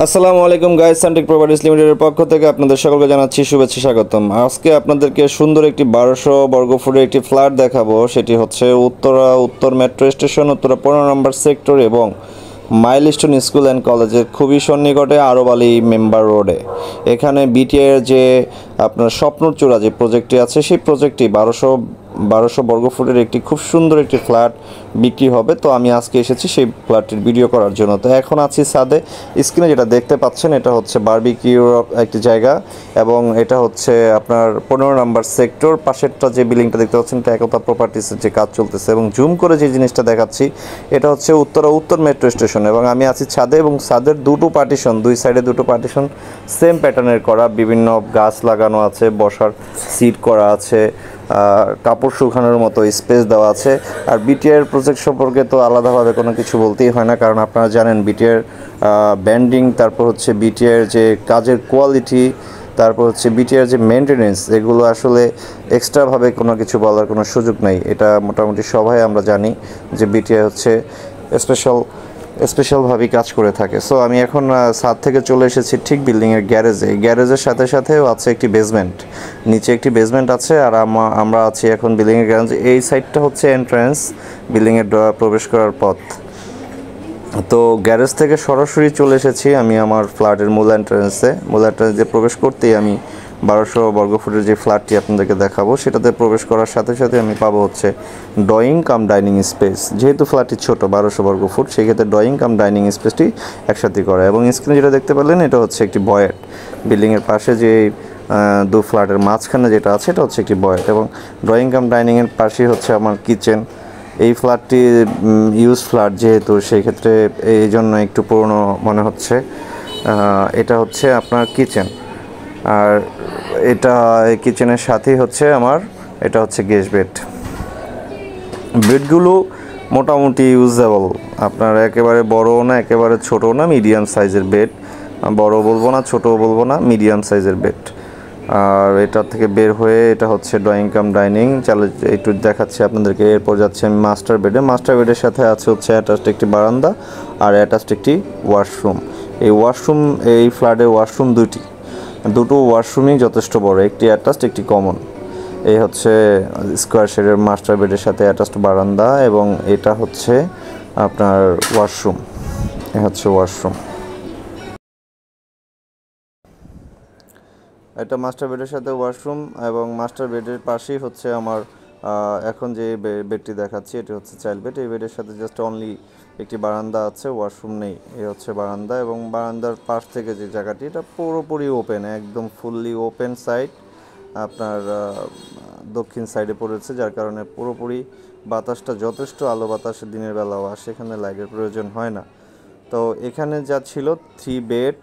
আসসালামু আলাইকুম guys, সান্টিক properties লিমিটেডের পক্ষ থেকে আপনাদের সকলকে জানাচ্ছি শুভেচ্ছা স্বাগতম। আজকে আপনাদেরকে সুন্দর একটি 1200 বর্গফুটের একটি ফ্ল্যাট দেখাবো। সেটি হচ্ছে উত্তর মেট্রো স্টেশন, উত্তরা 15 নম্বর সেক্টর এবং মাইলস্টোন স্কুল অ্যান্ড কলেজের খুবই সন্নিকটে আরব আলী মেম্বার রোডে। এখানে বিটিআইয়ের যে আপনার স্বপ্নচূড়া যে প্রজেক্টটি আছে, সেই প্রজেক্টটি 1200 বর্গফুটের একটি খুব সুন্দর একটি ফ্ল্যাট বিক্রি হবে। তো আমি আজকে এসেছি সেই ফ্ল্যাটটির ভিডিও করার জন্য। তো এখন আছি ছাদে। স্ক্রিনে যেটা দেখতে পাচ্ছেন এটা হচ্ছে বারবিকিউর একটি জায়গা এবং এটা হচ্ছে আপনার 15 নম্বর সেক্টর। পাশেরটা যে বিল্ডিংটা দেখতে পাচ্ছেন এটা একতা প্রপার্টিসের যে কাজ চলতেছে এবং জুম করে যে জিনিসটা দেখাচ্ছি এটা হচ্ছে উত্তর মেট্রো স্টেশন এবং আমি আছি ছাদে এবং ছাদের দুটো পার্টিশন, দুই সাইডে দুটো পার্টিশন সেম প্যাটার্নের করা। বিভিন্ন গাছ লাগানো আছে, বসার সিট করা আছে, কাপড় শুকানোর মতো স্পেস দেওয়া আছে। আর বিটিআইয়ের প্রজেক্ট সম্পর্কে তো আলাদাভাবে কোনো কিছু বলতেই হয় না, কারণ আপনারা জানেন বিটিআইয়ের ব্যান্ডিং, তারপর হচ্ছে বিটিআইয়ের যে কাজের কোয়ালিটি, তারপর হচ্ছে বিটিআইয়ের যে মেনটেনেন্স, এগুলো আসলে এক্সট্রাভাবে কোনো কিছু বলার কোনো সুযোগ নেই। এটা মোটামুটি সবাই আমরা জানি যে বিটিআই হচ্ছে স্পেশালভাবেই কাজ করে থাকে। সো আমি এখন ছাদ থেকে চলে এসেছি ঠিক বিল্ডিংয়ের গ্যারেজে। গ্যারেজের সাথে সাথেও আছে একটি বেসমেন্ট, নিচে একটি বেসমেন্ট আছে। আর আমরা আছি এখন বিল্ডিংয়ের গ্যারেজে। এই সাইডটা হচ্ছে এন্ট্রান্স, বিল্ডিংয়ের প্রবেশ করার পথ। তো গ্যারেজ থেকে সরাসরি চলে এসেছি আমি আমার ফ্ল্যাটের মূল এন্ট্রান্সে প্রবেশ করতেই আমি 1200 বর্গফুটের যে ফ্ল্যাটটি আপনাদেরকে দেখাবো সেটাতে প্রবেশ করার সাথে সাথে আমি পাবো হচ্ছে ড্রয়িং কাম ডাইনিং স্পেস। যেহেতু ফ্ল্যাটটি ছোট 1200 বর্গফুট, সেই ক্ষেত্রে ড্রয়িং কাম ডাইনিং স্পেসটি একসাথে করা। এবং স্ক্রিনে যেটা দেখতে পেলেন এটা হচ্ছে একটি বয়েট। বিল্ডিংয়ের পাশে যে দু ফ্ল্যাটের মাঝখানে যেটা আছে এটা হচ্ছে একটি বয়েট এবং ড্রয়িং কাম ডাইনিংয়ের পাশেই হচ্ছে আমার কিচেন। এই ফ্ল্যাটটি ইউজ ফ্ল্যাট যেহেতু, সেই ক্ষেত্রে এই জন্য একটু পুরনো মনে হচ্ছে। এটা হচ্ছে আপনার কিচেন, আর এটা কিচেনের সাথেই হচ্ছে আমার এটা হচ্ছে গেস্ট বেডগুলো মোটামুটি ইউজেবল। আপনার একেবারে বড়ও না, একেবারে ছোটও না, মিডিয়াম সাইজের বেড। বড় বলবো না, ছোটও বলবো না, মিডিয়াম সাইজের বেড। আর এটা থেকে বের হয়ে এটা হচ্ছে ড্রয়িং কাম ডাইনিং। চালে একটু দেখাচ্ছি আপনাদেরকে। এরপর যাচ্ছি আমি মাস্টার বেডের সাথে আছে হচ্ছে অ্যাটাচড একটি বারান্দা আর অ্যাটাচড একটি ওয়াশরুম। এই ফ্ল্যাটে ওয়াশরুম দুটো ওয়াশরুমই যথেষ্ট বড়, একটি অ্যাটাচড একটি কমন। এই হচ্ছে স্কোয়ার শেডের মাস্টার বেডের সাথে অ্যাটাচড বারান্দা এবং এটা হচ্ছে আপনার ওয়াশরুম। এটা মাস্টার বেডের সাথে ওয়াশরুম এবং মাস্টার বেডের পাশেই হচ্ছে আমার এখন যে বেডটি দেখাচ্ছি এটি হচ্ছে চাইল্ড বেড। এই বেডের সাথে জাস্ট অনলি একটি বারান্দা আছে, ওয়াশরুম নেই। এই হচ্ছে বারান্দা এবং বারান্দার পাশ থেকে যে জায়গাটি এটা পুরোপুরি ওপেন, একদম ফুললি ওপেন সাইড। আপনার দক্ষিণ সাইডে পড়েছে, যার কারণে পুরোপুরি বাতাসটা যথেষ্ট আলো বাতাস দিনের বেলাও আসে, এখানে লাইটের প্রয়োজন হয় না। তো এখানে যা ছিল 3 বেড,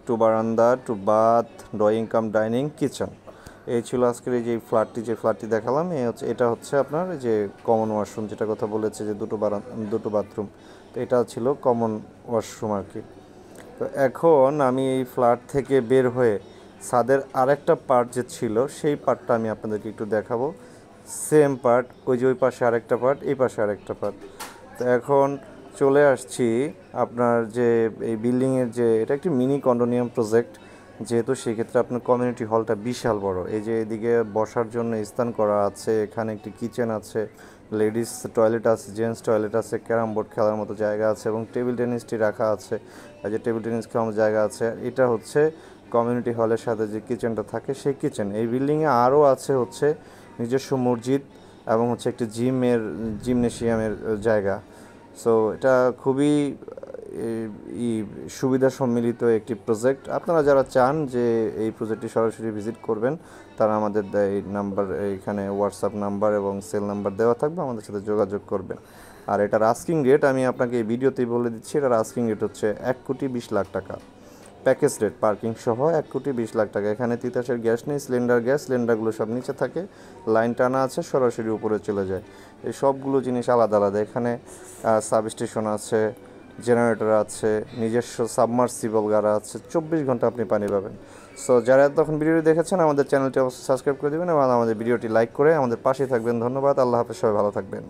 2 বারান্দা, 2 bath, drawing cum dining, kitchen. এই ছিল আজকের এই যে ফ্ল্যাটটি দেখালাম। এটা হচ্ছে আপনার যে কমন ওয়াশরুম, যেটা কথা বলেছে যে দুটো বাথরুম, তো এটা ছিল কমন ওয়াশরুম আর কি। তো এখন আমি এই ফ্ল্যাট থেকে বের হয়ে ছাদের আরেকটা পার্ট যে ছিল সেই পার্টটা আমি আপনাদেরকে একটু দেখাবো। সেম পার্ট, ওই পাশে আরেকটা পার্ট, এই পাশে আরেকটা পার্ট। তো এখন চলে আসছি আপনার যে এই বিল্ডিংয়ের যে এটা একটি মিনি কন্ডোমিনিয়াম প্রজেক্ট, যেহেতু সেক্ষেত্রে আপনার কমিউনিটি হলটা বিশাল বড়। এই যে এদিকে বসার জন্য স্থান করা আছে, এখানে একটি কিচেন আছে, লেডিস টয়লেট আছে, জেন্টস টয়লেট আছে, ক্যারাম বোর্ড খেলার মতো জায়গা আছে এবং টেবিল টেনিসটি রাখা আছে, এই যে টেবিল টেনিস খেলার মতো জায়গা আছে। এটা হচ্ছে কমিউনিটি হলের সাথে যে কিচেনটা থাকে সেই কিচেন। এই বিল্ডিংয়ে আরও আছে হচ্ছে নিজস্ব মসজিদ এবং হচ্ছে একটি জিমনেশিয়ামের জায়গা। সো এটা খুবই সুবিধা সম্মিলিত একটি প্রজেক্ট। আপনারা যারা চান যে এই প্রজেক্টটি সরাসরি ভিজিট করবেন, তারা আমাদের এই নাম্বার, এইখানে হোয়াটসঅ্যাপ নাম্বার এবং সেল নাম্বার দেওয়া থাকবে, আমাদের সাথে যোগাযোগ করবেন। আর এটার আস্কিং রেট আমি আপনাকে এই ভিডিওতেই বলে দিচ্ছি। এটার আস্কিং রেট হচ্ছে 1,20,00,000 টাকা, প্যাকেজ রেট পার্কিং সহ 1,20,00,000 টাকা। এখানে তিতাসের গ্যাস নেই, সিলিন্ডারগুলো সব নিচে থাকে, লাইন টানা আছে, সরাসরি উপরে চলে যায়। এই সবগুলো জিনিস আলাদা আলাদা। এখানে সাবস্টেশন আছে, জেনারেটর আছে, নিজস্ব সাবমার্সিবল গাড়া আছে, 24 ঘন্টা আপনি পানি পাবেন। সো যারা এতক্ষণ ভিডিওটি দেখেছেন আমাদের চ্যানেলটি অবশ্যই সাবস্ক্রাইব করে দেবেন এবং আমাদের ভিডিওটি লাইক করে আমাদের পাশে থাকবেন। ধন্যবাদ। আল্লাহ হাফেজ, সবাই ভালো থাকবেন।